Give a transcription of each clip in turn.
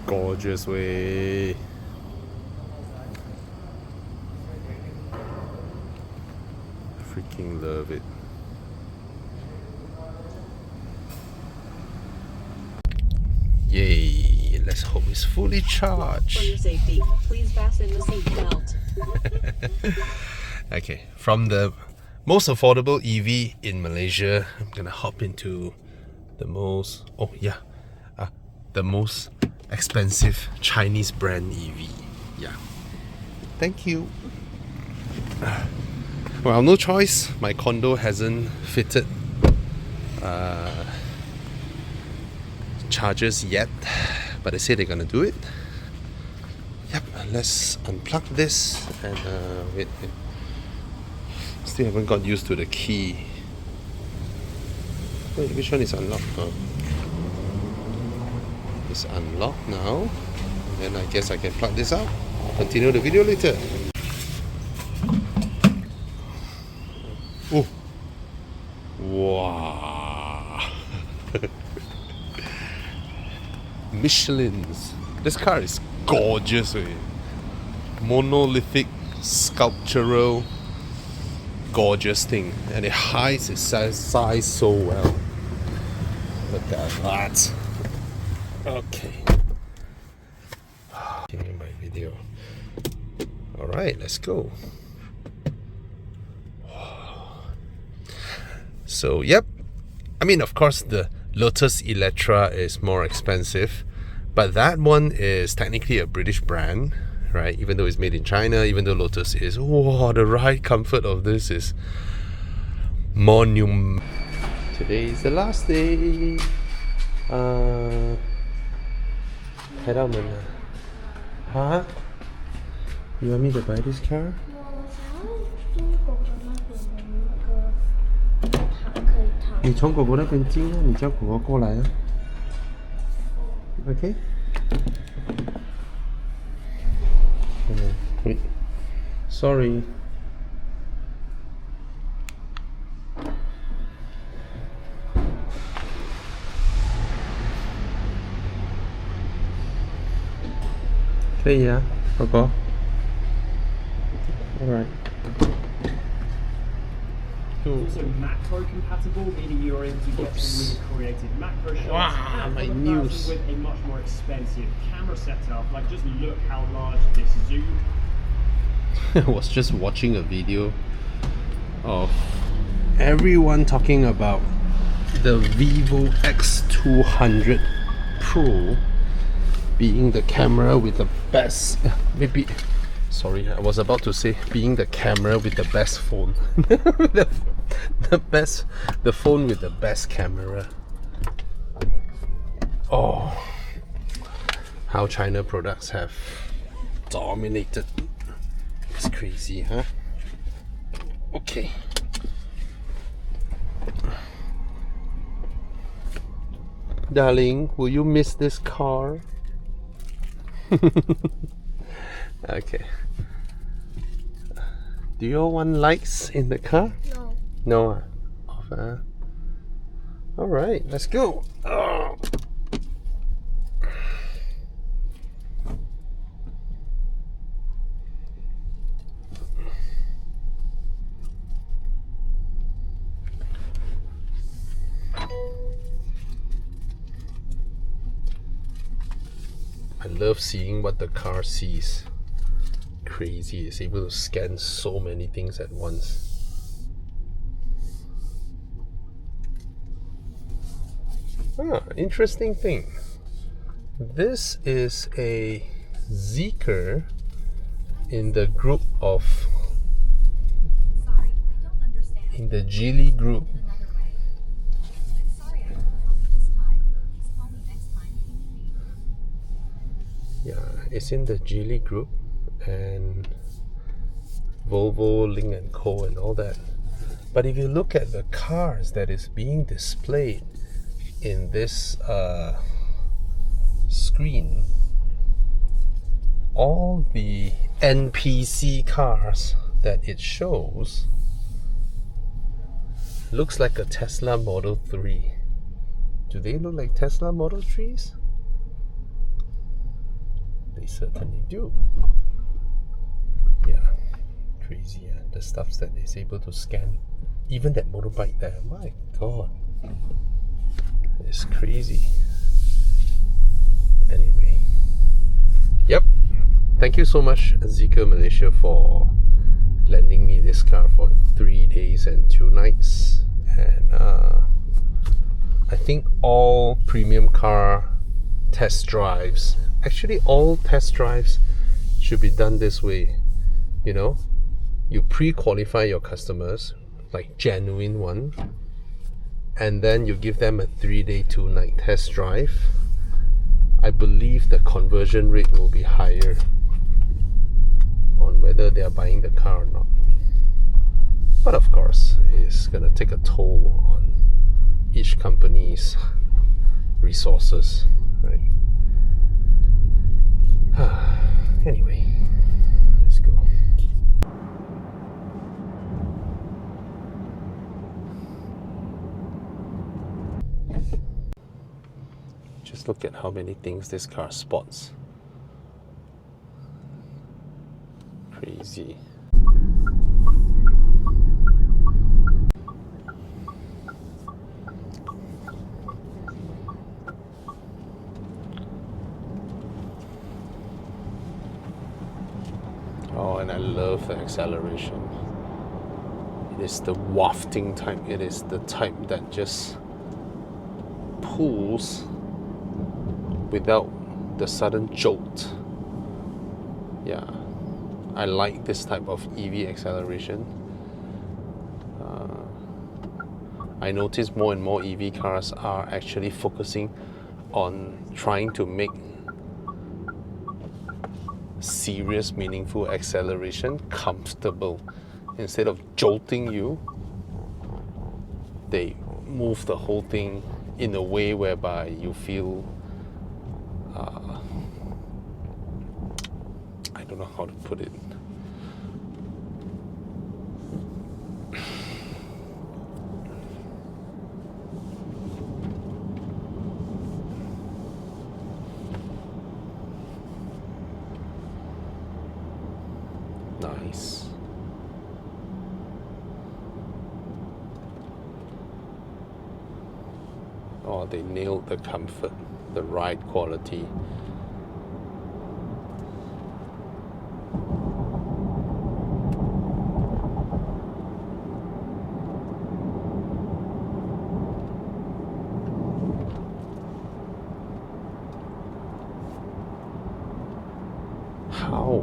gorgeous way. Freaking love it. Yay, let's hope it's fully charged. For your safety, please fasten the seat belt. Okay, from the most affordable EV in Malaysia, I'm gonna hop into the most, the most expensive Chinese brand EV. Yeah. Thank you. Well, no choice. My condo hasn't fitted chargers yet, but they say they're gonna do it. Yep, let's unplug this and wait. Still haven't got used to the key. Wait, which one is unlocked? Oh. It's unlocked now. And then I guess I can plug this out. Continue the video later. Oh. Wow. Michelin's. This car is gorgeous. Monolithic, sculptural, gorgeous thing. And it hides its size so well. Look at that. Okay. Continue my video. Alright, let's go. So, yep. I mean, of course, the Lotus Electra is more expensive, but that one is technically a British brand, right? Even though it's made in China, even though Lotus is, wow, the ride comfort of this is monumental. Today is the last day. Head out, man. Huh? You want me to buy this car? Okay? Wait. Sorry. Okay. Alright. It's also macro compatible, meaning you're able to get some really creative macro shots. Wow, and my for the news. person with a much more expensive camera setup, like just look how large this zoom. I was just watching a video of everyone talking about the Vivo X200 Pro being the camera with the best, sorry, I was about to say being the camera with the best phone. the phone with the best camera. Oh, how China products have dominated. It's crazy, huh? Okay. Darling, will you miss this car? Okay. Do you all want lights in the car? No. No? Alright, let's go. Oh. I love seeing what the car sees. Crazy, it's able to scan so many things at once. Interesting thing. This is a ZEEKR in the group of, in the Geely group. Yeah, it's in the Geely group and Volvo, Lynk & Co and all that. But if you look at the cars that is being displayed in this screen, all the NPC cars that it shows looks like a Tesla Model 3. Do they look like Tesla Model 3s? They certainly do. Yeah, crazy. The stuff that they're able to scan. Even that motorbike there, my god. It's crazy. Anyway. Yep. Thank you so much, ZEEKR Malaysia, for lending me this car for 3 days and 2 nights. And I think all premium car test drives, actually all test drives should be done this way. You know, you pre-qualify your customers, like genuine one, and then you give them a 3-day 2-night test drive. I believe the conversion rate will be higher on whether they are buying the car or not. But of course, it's gonna take a toll on each company's resources, right? Anyway, let's go. Just look at how many things this car spots. Crazy. Oh, and I love the acceleration. It is the wafting type. It is the type that just pulls without the sudden jolt. Yeah, I like this type of EV acceleration. I notice more and more EV cars are actually focusing on trying to make serious, meaningful acceleration comfortable. Instead of jolting you, they move the whole thing in a way whereby you feel I don't know how to put it. Nice. Oh, they nailed the comfort, the ride quality. How?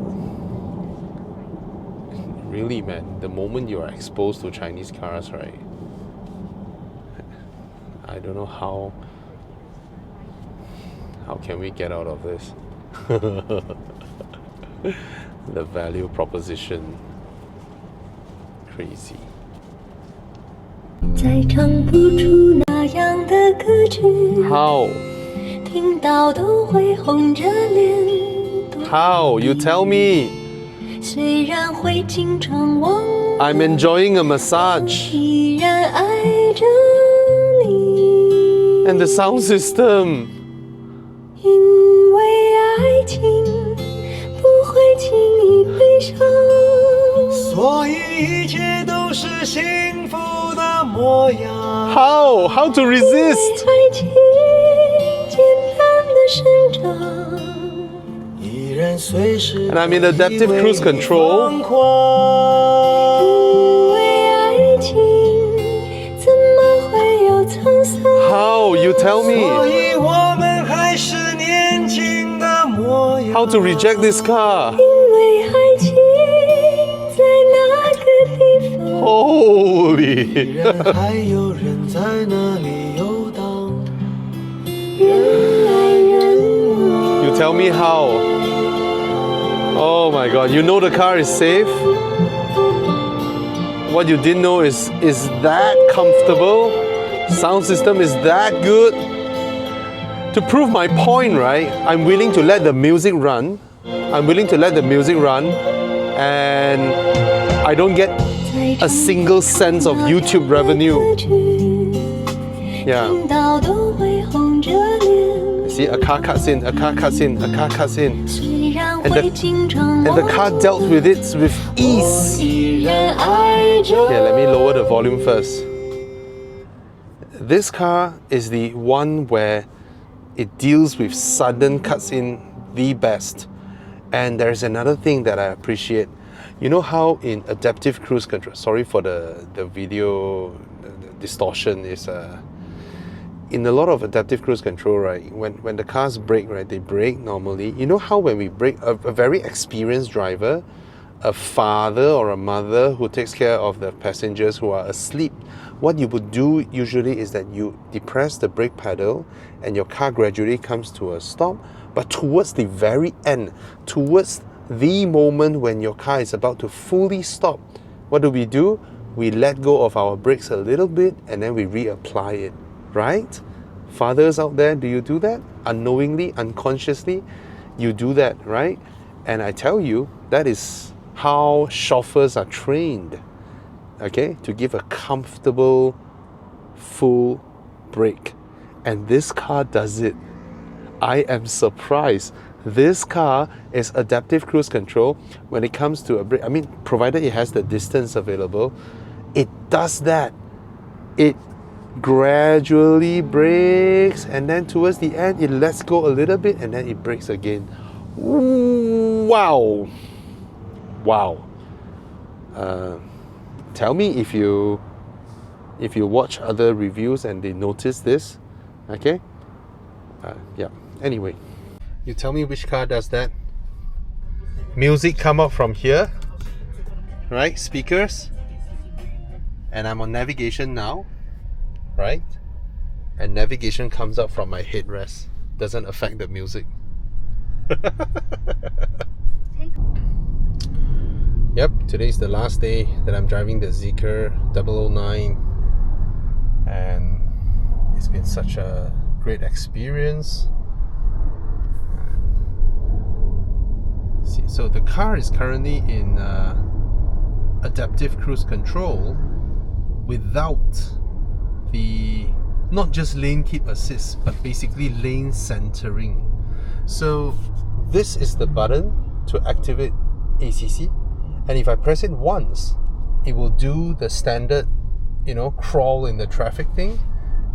Really, man, the moment you are exposed to Chinese cars, right? I don't know how can we get out of this? The value proposition, crazy. 再唱不出那样的歌曲， How? 听到都会红着脸。 How? You tell me. 虽然会经常忘， I'm enjoying a massage. 依然爱着你。 And the sound system. 因为爱情不会轻易悲伤，所以一切都是幸福的模样。 How? How to resist? 爱情简单的生长。 依然随时 And I'm in adaptive cruise control. 疯狂。因为爱情怎么会有沧桑？ How? You tell 所 me. 以我们还是年轻的模样。 How to reject this car? 因为爱情在那个地方。 Holy. 人还有人在那里游荡。人来人往。 You tell me how. Oh my god, you know the car is safe? What you didn't know is that comfortable? Sound system is that good? To prove my point, right, I'm willing to let the music run. I'm willing to let the music run, and I don't get a single cent of YouTube revenue. Yeah. 听到都会红着脸。 See, a car cuts in, a car cuts in, a car cuts in. 虽会经常 And the car dealt with it with ease. 依然爱着。 Here, let me lower the volume first. This car is the one where it deals with sudden cuts in the best. And there's another thing that I appreciate. You know how in adaptive cruise control, sorry for the video the distortion, is in a lot of adaptive cruise control, right, when the cars brake, right, they brake normally. You know how when we brake, a very experienced driver, a father or a mother who takes care of the passengers who are asleep, what you would do usually is that you depress the brake pedal and your car gradually comes to a stop. But towards the very end, towards the moment when your car is about to fully stop, what do? We let go of our brakes a little bit and then we reapply it, right? Fathers out there, do you do that? Unknowingly, unconsciously, you do that, right? And I tell you, that is how chauffeurs are trained, okay, to give a comfortable, full brake. And this car does it. I am surprised. This car is adaptive cruise control. When it comes to a brake, I mean, provided it has the distance available, it does that. It gradually brakes, and then towards the end, it lets go a little bit, and then it brakes again. Wow. Wow. Tell me if you watch other reviews and they notice this, okay? Yeah. Anyway, you tell me which car does that. Music come out from here, right? Speakers. And I'm on navigation now, right? And navigation comes out from my headrest. Doesn't affect the music. Yep, today's the last day that I'm driving the ZEEKR 009, and it's been such a great experience. See, so the car is currently in adaptive cruise control without the, not just lane keep assist, but basically lane centering. So this is the button to activate ACC, and if I press it once, it will do the standard, crawl in the traffic thing.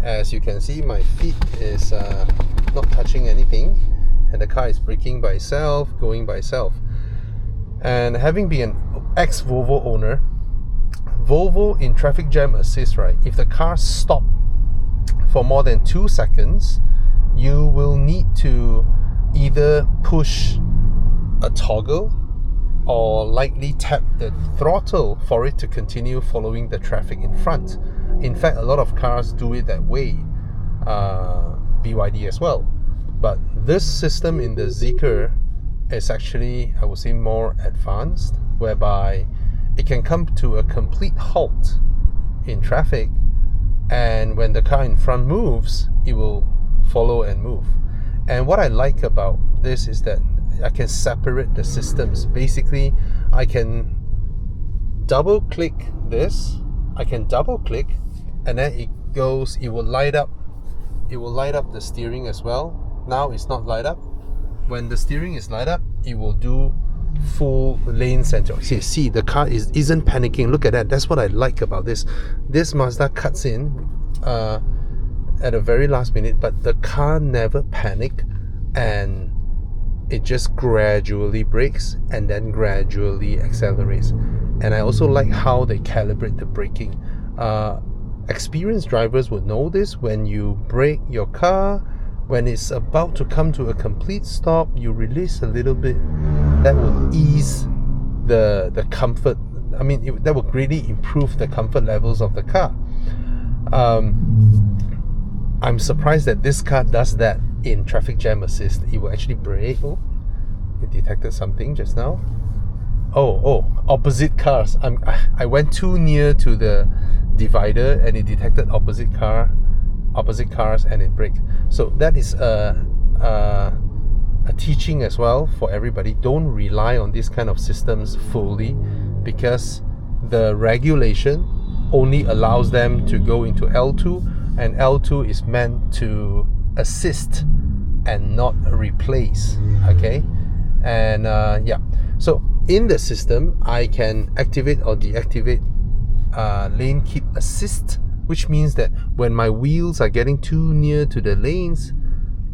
As you can see, my feet is not touching anything, and the car is braking by itself, going by itself. And having been an ex-Volvo owner, Volvo in traffic jam assist, right, if the car stops for more than 2 seconds, you will need to either push a toggle or lightly tap the throttle for it to continue following the traffic in front. In fact, a lot of cars do it that way, BYD as well. But this system in the ZEEKR is actually, I would say, more advanced, whereby it can come to a complete halt in traffic, and when the car in front moves, it will follow and move. And what I like about this is that I can separate the systems. Basically, I can double click this, and then it will light up the steering as well. Now it's not light up. When the steering is light up, it will do full lane center. See, the car isn't panicking. Look at that. That's what I like about this. This Mazda cuts in at a very last minute, but the car never panic, and it just gradually brakes and then gradually accelerates. And I also like how they calibrate the braking. Experienced drivers would know this. When you brake your car, when it's about to come to a complete stop, you release a little bit. That will ease the comfort. I mean, that will greatly improve the comfort levels of the car. I'm surprised that this car does that in traffic jam assist. It will actually brake. Oh, it detected something just now. Oh, opposite cars. I went too near to the divider and it detected opposite cars and it braked. So that is a teaching as well for everybody. Don't rely on these kind of systems fully, because the regulation only allows them to go into L2, and L2 is meant to assist and not replace, okay? And yeah, so in the system I can activate or deactivate lane keep assist, which means that when my wheels are getting too near to the lanes,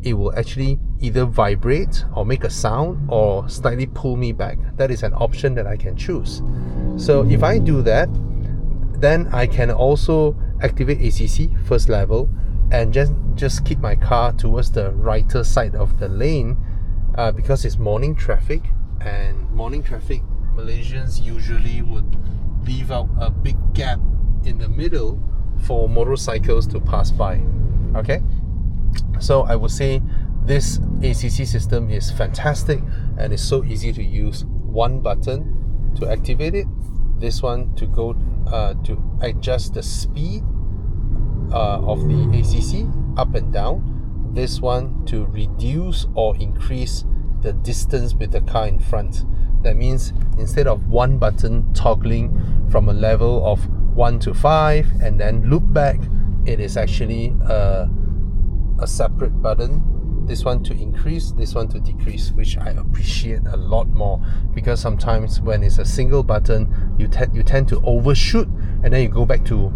it will actually either vibrate or make a sound or slightly pull me back. That is an option that I can choose. So if I do that, then I can also activate ACC first level and just keep my car towards the righter side of the lane, because it's morning traffic, and morning traffic, Malaysians usually would leave out a big gap in the middle for motorcycles to pass by. Okay, so I would say this ACC system is fantastic and it's so easy to use. One button to activate it, this one to go to adjust the speed of the ACC up and down, this one to reduce or increase the distance with the car in front. That means instead of one button toggling from a level of 1 to 5 and then loop back, it is actually a separate button. This one to increase, this one to decrease, which I appreciate a lot more, because sometimes when it's a single button, you tend to overshoot and then you go back to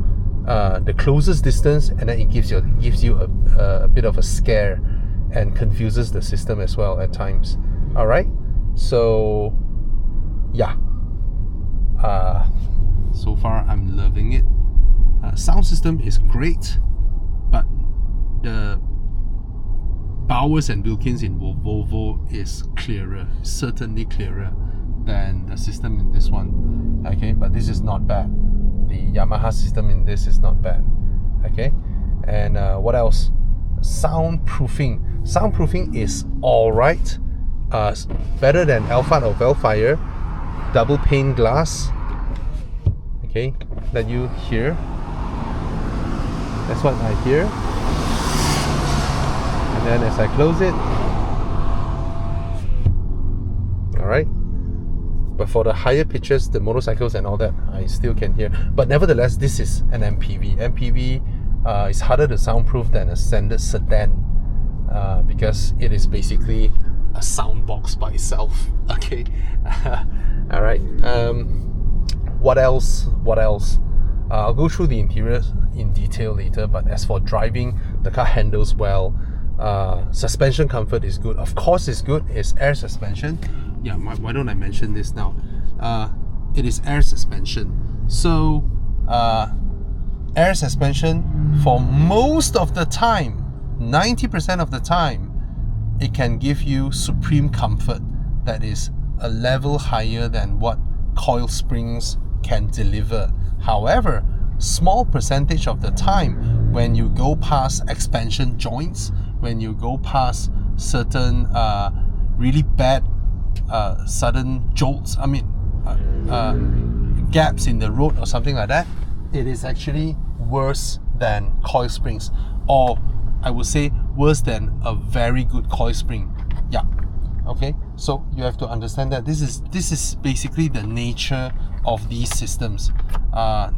the closest distance, and then it gives you a bit of a scare and confuses the system as well at times. All right, so yeah, so far I'm loving it. Sound system is great, but the Bowers and Wilkins in Volvo is clearer, certainly clearer than the system in this one. Okay, but this is not bad. The Yamaha system in this is not bad. Okay, and what else? Soundproofing. Soundproofing is alright. Better than Alphard or Velfire. Double pane glass. Okay, that you hear. That's what I hear. And then as I close it, alright. But for the higher pitches, the motorcycles and all that, I still can hear. But nevertheless, this is an MPV. MPV is harder to soundproof than a standard sedan, because it is basically a sound box by itself. Okay. Alright. What else? I'll go through the interior in detail later, but as for driving, the car handles well. Suspension comfort is good. Of course it's good. It's air suspension. Yeah, why don't I mention this now? It is air suspension. So air suspension, for most of the time, 90% of the time, it can give you supreme comfort that is a level higher than what coil springs can deliver. However, small percentage of the time, when you go past expansion joints, when you go past certain really bad sudden jolts, gaps in the road or something like that, it is actually worse than coil springs, or I would say worse than a very good coil spring. Yeah. Okay, so you have to understand that this is basically the nature of these systems.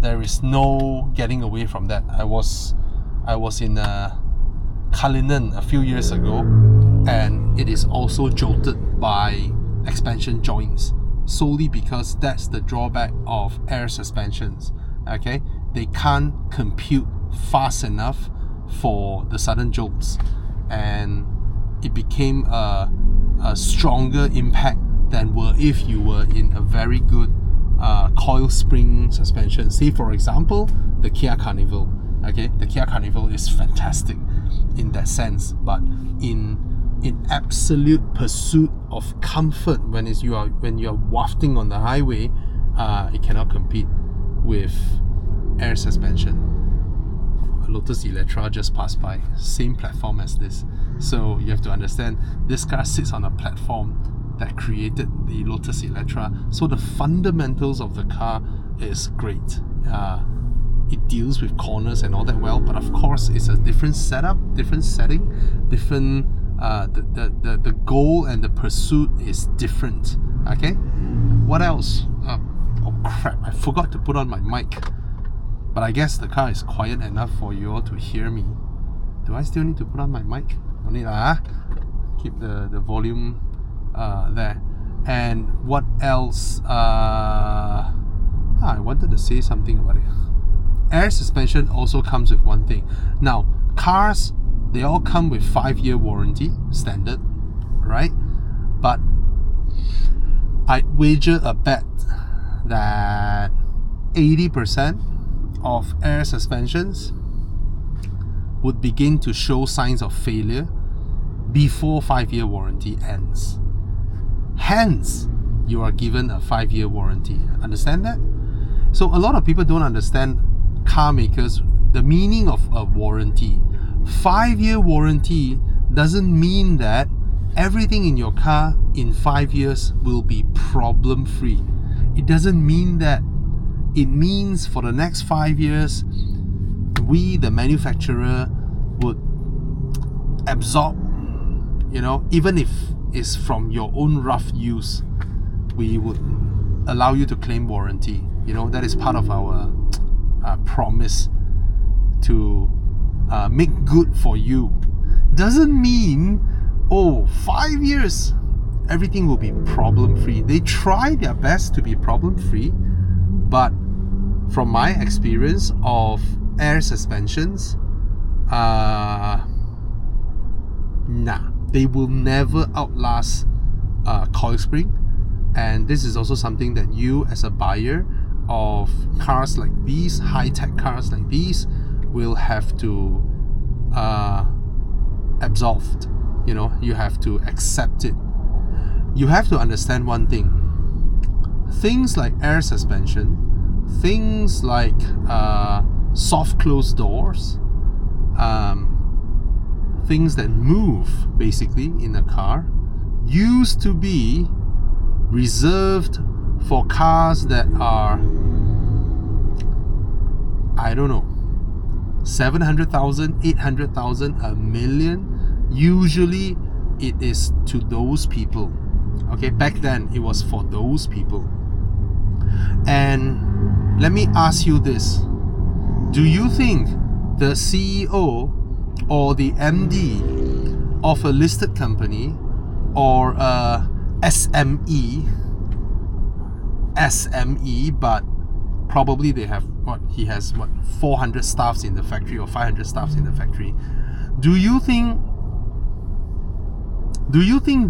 There is no getting away from that. I was in Cullinan a few years ago, and it is also jolted by expansion joints, solely because that's the drawback of air suspensions. Okay, they can't compute fast enough for the sudden jolts, and it became a stronger impact than if you were in a very good coil spring suspension. Say for example the Kia Carnival. Okay, the Kia Carnival is fantastic in that sense, but in absolute pursuit of comfort, when you are wafting on the highway, it cannot compete with air suspension. Lotus Electra just passed by, same platform as this. So you have to understand, this car sits on a platform that created the Lotus Electra. So the fundamentals of the car is great. It deals with corners and all that well, but of course it's a different setup, different setting, different. The goal and the pursuit is different. Okay. What else? Oh crap! I forgot to put on my mic. But I guess the car is quiet enough for you all to hear me. Do I still need to put on my mic? No need. Keep the volume there. And what else? I wanted to say something about it. Air suspension also comes with one thing. Now, cars, they all come with 5-year warranty, standard, right? But I'd wager a bet that 80% of air suspensions would begin to show signs of failure before 5-year warranty ends. Hence, you are given a 5-year warranty. Understand that? So a lot of people don't understand car makers, the meaning of a warranty. 5-year warranty doesn't mean that everything in your car in 5 years will be problem free. It doesn't mean that. It means for the next 5 years, we, the manufacturer, would absorb, even if it's from your own rough use, we would allow you to claim warranty. That is part of our promise to make good for you. Doesn't mean 5 years everything will be problem free. They try their best to be problem free, but from my experience of air suspensions, they will never outlast coil spring. And this is also something that you, as a buyer of cars like these, high-tech cars like these, will have to absolve. You have to accept it. You have to understand one thing. Things like air suspension, things like soft closed doors, things that move basically in a car, used to be reserved for cars that are, I don't know, 700,000, 800,000, a million. Usually it is to those people. Okay, back then it was for those people. And let me ask you this. Do you think the CEO or the MD of a listed company or a SME, but probably they have he has 400 staffs in the factory or 500 staffs in the factory. Do you think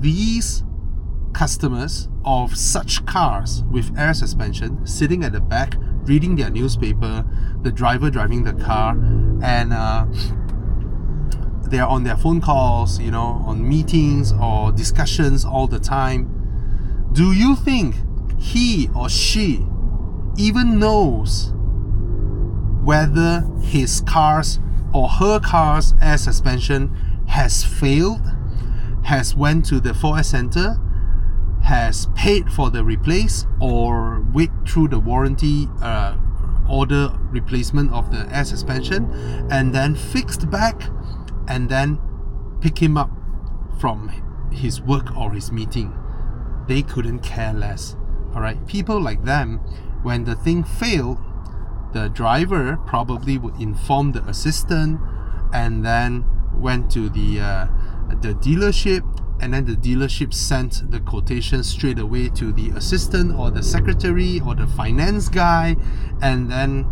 these customers of such cars with air suspension sitting at the back reading their newspaper, the driver driving the car, and they're on their phone calls, on meetings or discussions all the time, do you think he or she even knows whether his car's or her car's air suspension has failed, has went to the 4S center, has paid for the replace, or wait through the warranty order replacement of the air suspension, and then fixed back, and then pick him up from his work or his meeting? They couldn't care less. Alright, people like them, when the thing failed, the driver probably would inform the assistant, and then went to the dealership, and then the dealership sent the quotation straight away to the assistant or the secretary or the finance guy, and then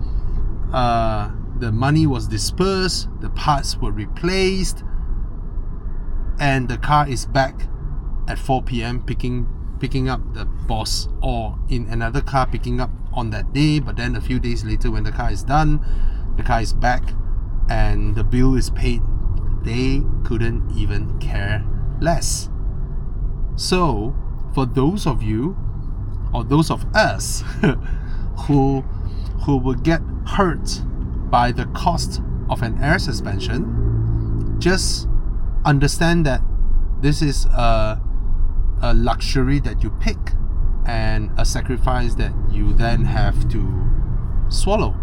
the money was dispersed, the parts were replaced, and the car is back at 4 p.m. picking up the boss, or in another car picking up on that day, but then a few days later when the car is done, the car is back and the bill is paid. They couldn't even care less. So for those of you, or those of us who will get hurt by the cost of an air suspension, just understand that this is a luxury that you pick and a sacrifice that you then have to swallow.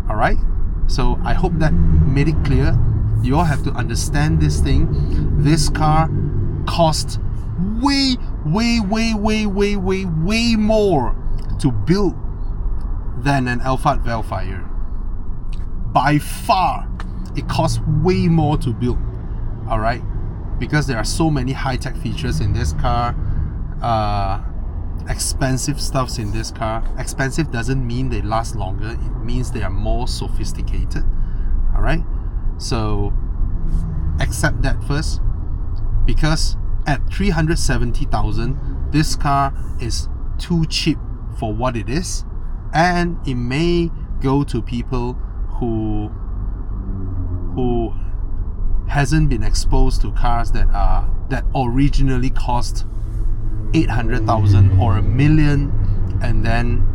Alright? So I hope that made it clear. You all have to understand this thing. This car costs way more to build than an Alphard Vellfire. By far, it costs way more to build. Alright? Because there are so many high-tech features in this car. expensive stuffs in this car. Expensive doesn't mean they last longer. It means they are more sophisticated. All right. So accept that first, because at 370,000, this car is too cheap for what it is, and it may go to people who hasn't been exposed to cars that originally cost 800,000 or $1 million, and then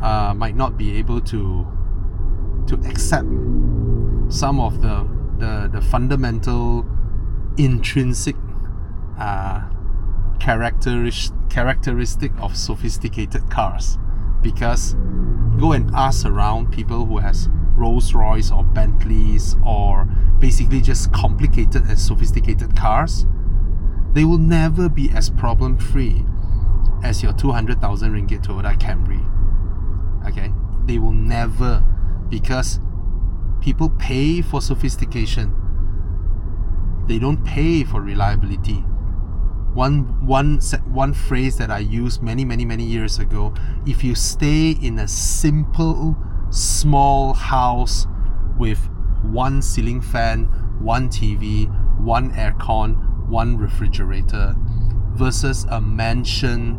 might not be able to accept some of the fundamental intrinsic characteristic of sophisticated cars. Because go and ask around people who has Rolls Royce or Bentleys or basically just complicated and sophisticated cars, they will never be as problem free as your 200,000 ringgit Toyota Camry. Okay, they will never, because people pay for sophistication. They don't pay for reliability. One phrase that I used many years ago: if you stay in a simple, small house with one ceiling fan, one TV, one aircon, one refrigerator, versus a mansion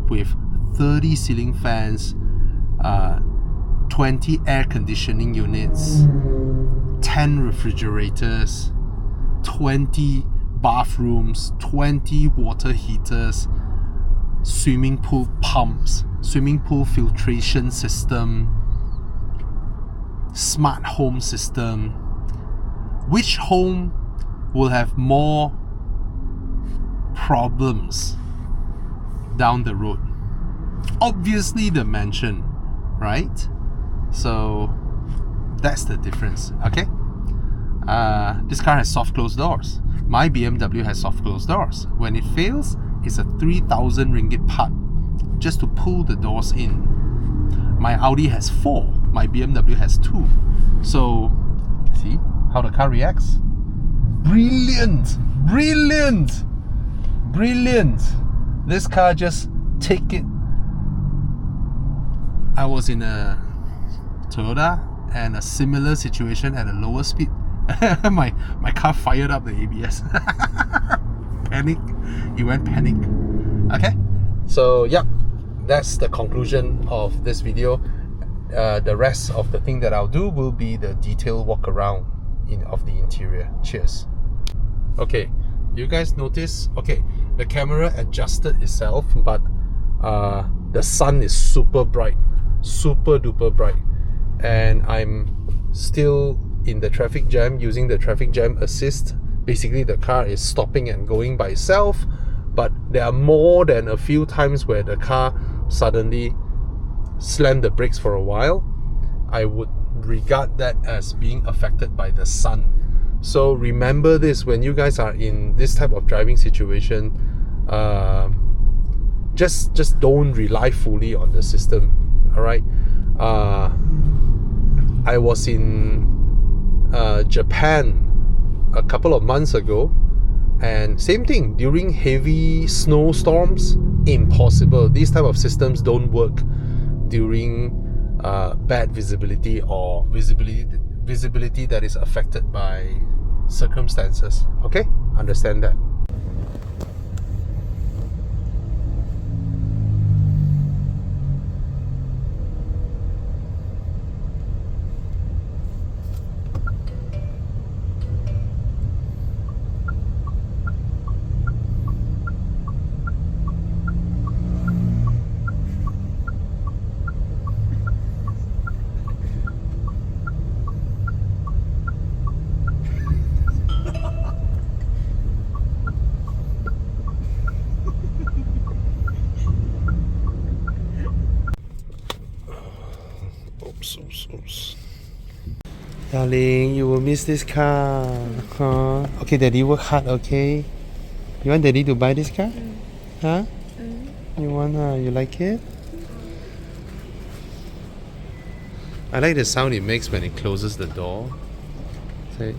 with 30 ceiling fans, 20 air conditioning units, 10 refrigerators, 20 bathrooms, 20 water heaters, swimming pool pumps, swimming pool filtration system, smart home system. Which home will have more problems down the road? Obviously the mansion, right? So that's the difference. Okay, this car has soft closed doors. My BMW has soft closed doors. When it fails, it's a 3,000 ringgit part just to pull the doors in. My Audi has 4, my BMW has 2. So see how the car reacts? Brilliant. This car just take it. I was in a Toyota and a similar situation at a lower speed. my car fired up the ABS. Panic. It went panic. Okay, so yeah, that's the conclusion of this video. The rest of the thing that I'll do will be the detailed walk around of the interior. Cheers. Okay, you guys notice? Okay, the camera adjusted itself, but the sun is super bright, super duper bright, and I'm still in the traffic jam using the traffic jam assist. Basically the car is stopping and going by itself, but there are more than a few times where the car suddenly slammed the brakes for a while. I would regard that as being affected by the sun. So remember this when you guys are in this type of driving situation. Just don't rely fully on the system. All right. I was in Japan a couple of months ago, and same thing, during heavy snowstorms, impossible. These type of systems don't work during bad visibility or visibility that is affected by circumstances. Okay, understand that. Oops. Darling, you will miss this car. Huh? Okay, Daddy work hard, okay? You want Daddy to buy this car? Huh? You want, you like it? I like the sound it makes when it closes the door. So it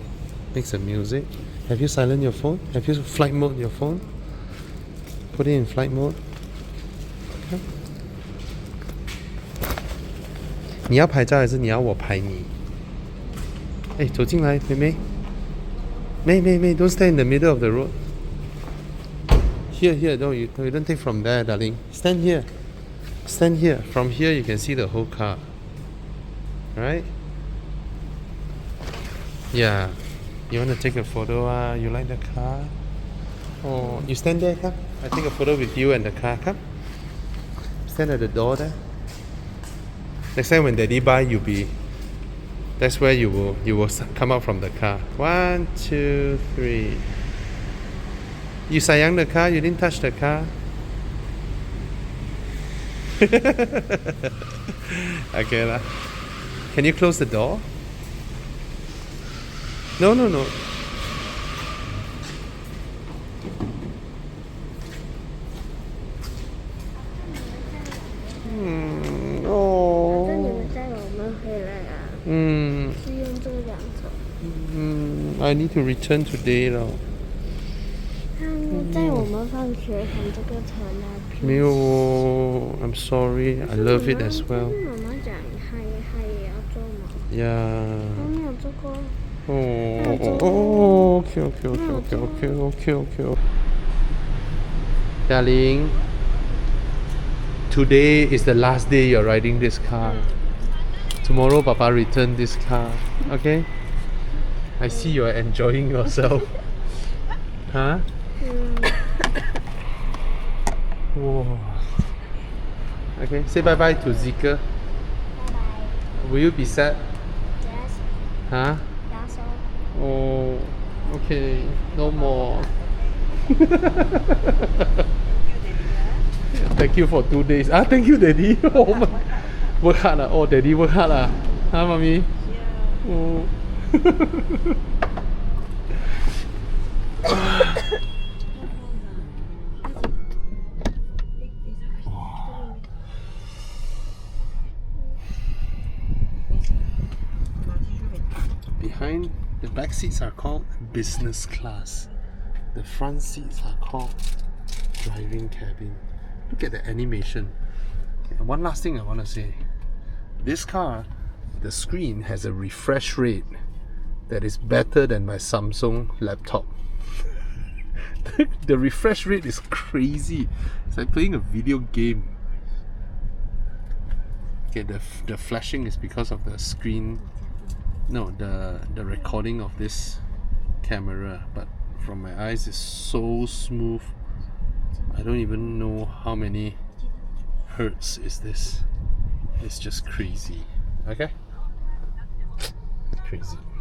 makes a music. Have you silent your phone? Have you flight mode your phone? Put it in flight mode. 你要拍照还是你要我拍你？哎，走进来，妹 don't stay in the middle of the road. Here, no, you don't take from there, darling. Stand here. From here, you can see the whole car. Right? Yeah. You want to take a photo? You like the car? Oh, you stand there, come. I take a photo with you and the car, come. Stand at the door there. Next time when Daddy buy, that's where you will come out from the car. 1, 2, 3. You sayang the car? You didn't touch the car? Okay lah. Can you close the door? No. Oh. 你们带我们回来啊？是用这2种。I need to return today 了。他们带我们放学从这个车那边。没有 I'm sorry. I love it as well. 妈妈讲他也要做吗？ Yeah. 我没有做过。Oh, okay. Darling, today is the last day you're riding this car. Tomorrow, Papa return this car. Okay? I see you're enjoying yourself. Huh? Whoa. Okay, say bye bye to ZEEKR. Will you be sad? Yes. Huh? That's all. Oh, okay, no more. Thank you for 2 days. Thank you, Daddy. Oh my. Work hard lah. Oh, Daddy work hard lah. Huh, Mommy? Yeah. Oh. Behind, the back seats are called business class. The front seats are called driving cabin. Look at the animation. And one last thing I want to say. This car, the screen has a refresh rate that is better than my Samsung laptop. The refresh rate is crazy. It's like playing a video game. Okay, the flashing is because of the screen. No, the recording of this camera, but from my eyes it's so smooth. I don't even know how many hertz is this. It's just crazy. Okay? Crazy.